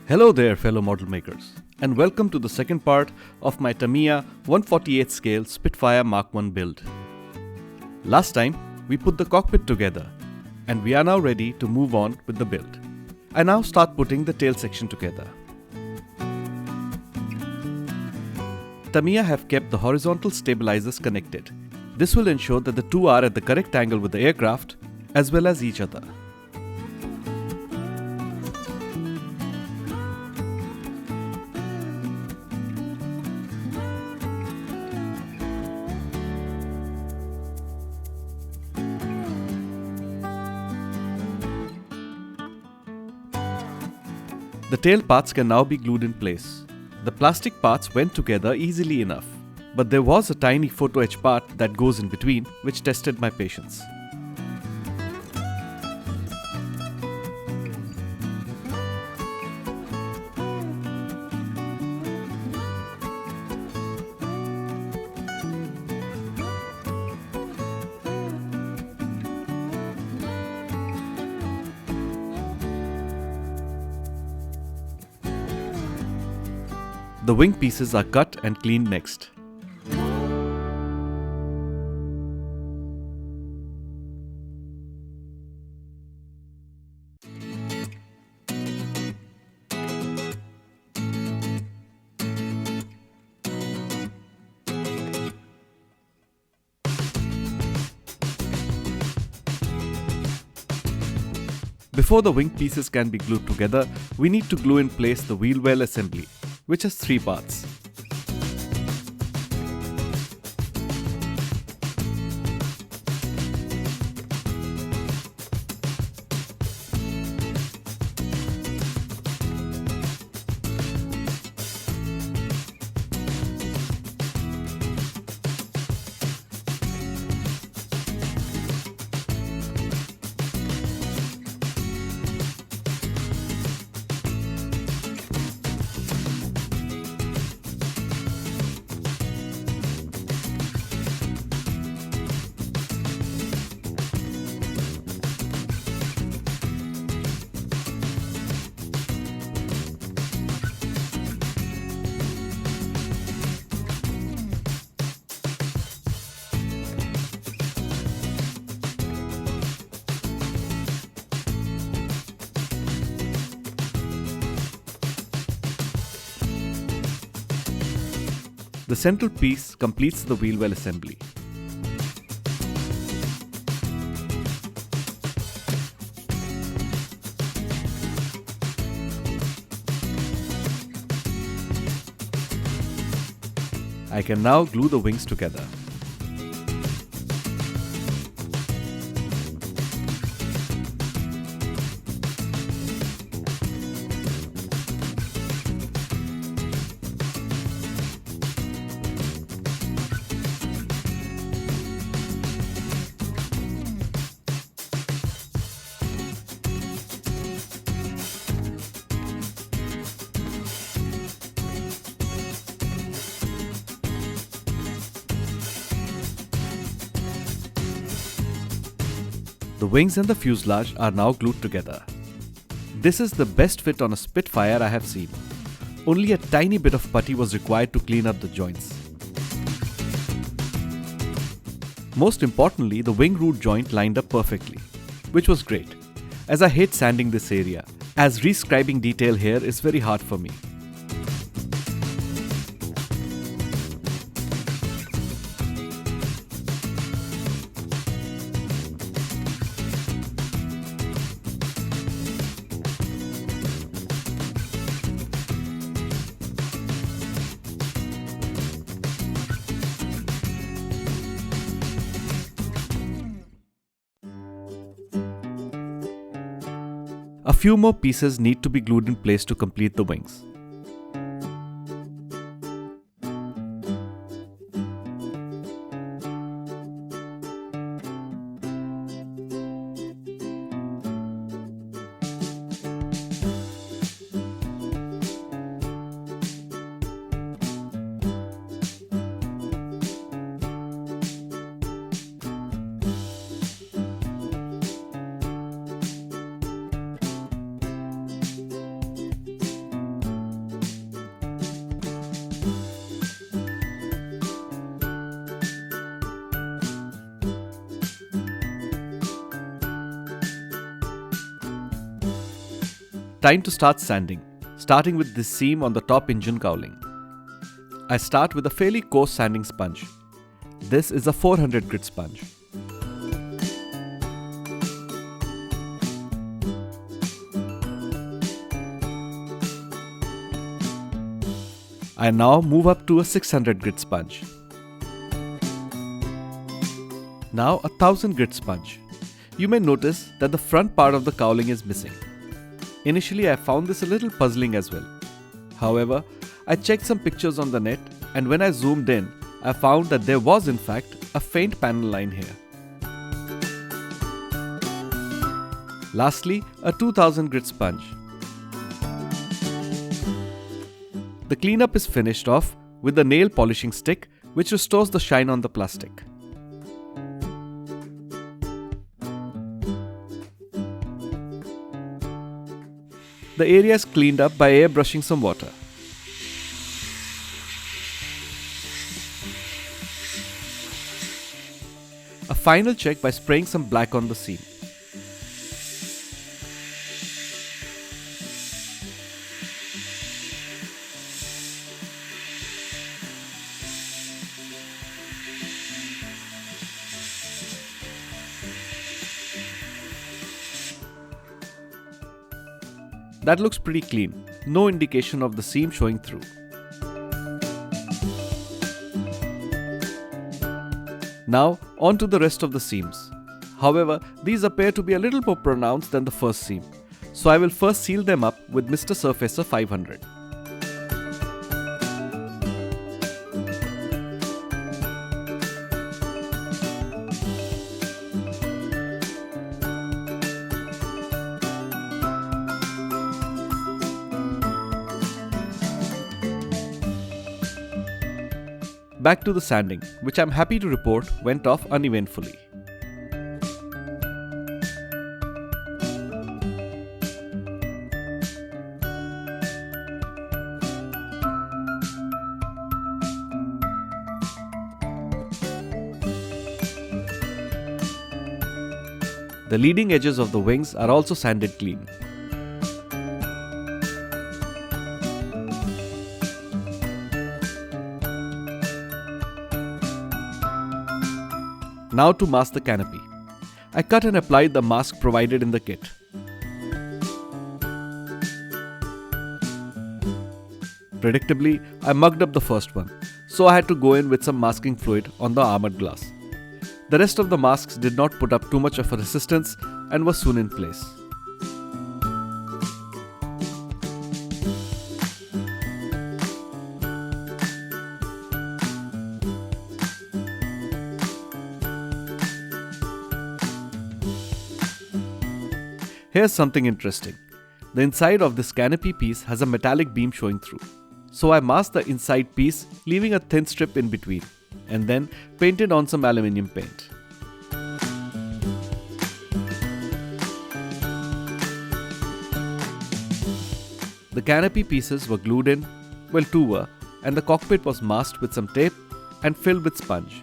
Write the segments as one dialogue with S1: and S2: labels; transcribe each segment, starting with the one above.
S1: Hello there, fellow model makers, and welcome to the second part of my Tamiya 1/48 scale Spitfire Mk build. Last time, we put the cockpit together, and we are now ready to move on with the build. I now start putting the tail section together. Tamiya have kept the horizontal stabilizers connected. This will ensure that the two are at the correct angle with the aircraft as well as each other. The tail parts can now be glued in place. The plastic parts went together easily enough, but there was a tiny photo etch part that goes in between which tested my patience. The wing pieces are cut and cleaned next. Before the wing pieces can be glued together, we need to glue in place the wheel well assembly, which has three parts. The central piece completes the wheel well assembly. I can now glue the wings together. The wings and the fuselage are now glued together. This is the best fit on a Spitfire I have seen. Only a tiny bit of putty was required to clean up the joints. Most importantly, the wing root joint lined up perfectly, which was great, as I hate sanding this area, as rescribing detail here is very hard for me. A few more pieces need to be glued in place to complete the wings. Time to start sanding, starting with this seam on the top engine cowling. I start with a fairly coarse sanding sponge. This is a 400 grit sponge. I now move up to a 600 grit sponge. Now a 1000 grit sponge. You may notice that the front part of the cowling is missing. Initially I found this a little puzzling as well. However, I checked some pictures on the net, and when I zoomed in, I found that there was in fact a faint panel line here. Lastly, a 2000 grit sponge. The cleanup is finished off with the nail polishing stick, which restores the shine on the plastic. The area is cleaned up by airbrushing some water. A final check by spraying some black on the seam. That looks pretty clean, no indication of the seam showing through. Now on to the rest of the seams. However, these appear to be a little more pronounced than the first seam, so I will first seal them up with Mr. Surfacer 500. Back to the sanding, which I'm happy to report went off uneventfully. The leading edges of the wings are also sanded clean. Now to mask the canopy. I cut and applied the mask provided in the kit. Predictably, I mugged up the first one, so I had to go in with some masking fluid on the armored glass. The rest of the masks did not put up too much of a resistance and were soon in place. Here's something interesting. The inside of this canopy piece has a metallic beam showing through. So I masked the inside piece, leaving a thin strip in between, and then painted on some aluminium paint. The canopy pieces were glued in, well, two were, and the cockpit was masked with some tape and filled with sponge.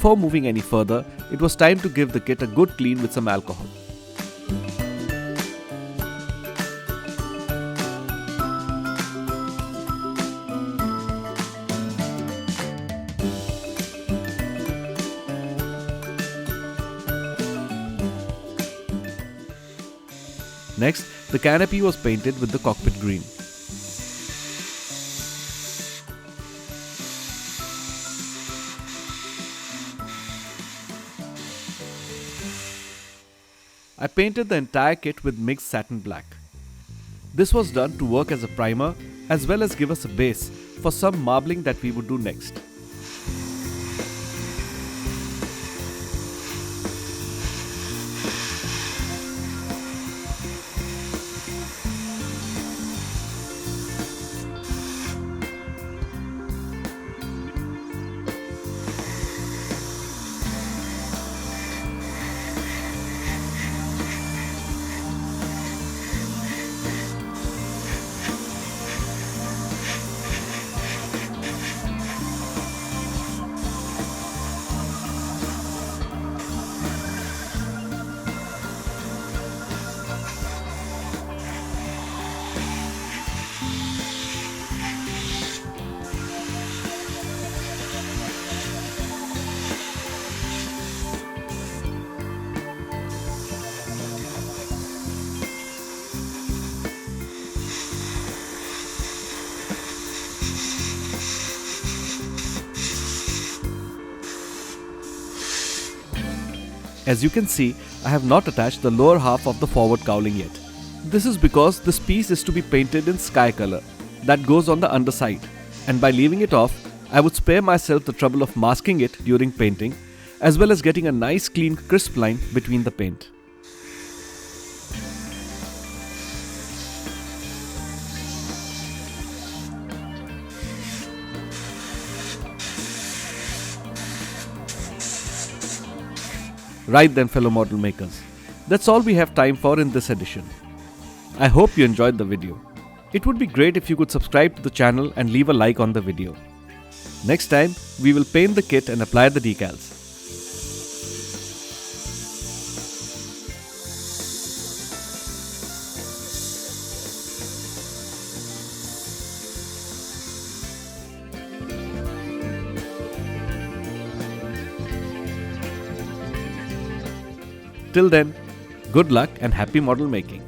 S1: Before moving any further, it was time to give the kit a good clean with some alcohol. Next, the canopy was painted with the cockpit green. I painted the entire kit with mixed satin black. This was done to work as a primer as well as give us a base for some marbling that we would do next. As you can see, I have not attached the lower half of the forward cowling yet. This is because this piece is to be painted in sky color that goes on the underside, and by leaving it off, I would spare myself the trouble of masking it during painting, as well as getting a nice clean crisp line between the paint. Right then, fellow model makers, that's all we have time for in this edition. I hope you enjoyed the video. It would be great if you could subscribe to the channel and leave a like on the video. Next time, we will paint the kit and apply the decals. Till then, good luck and happy model making.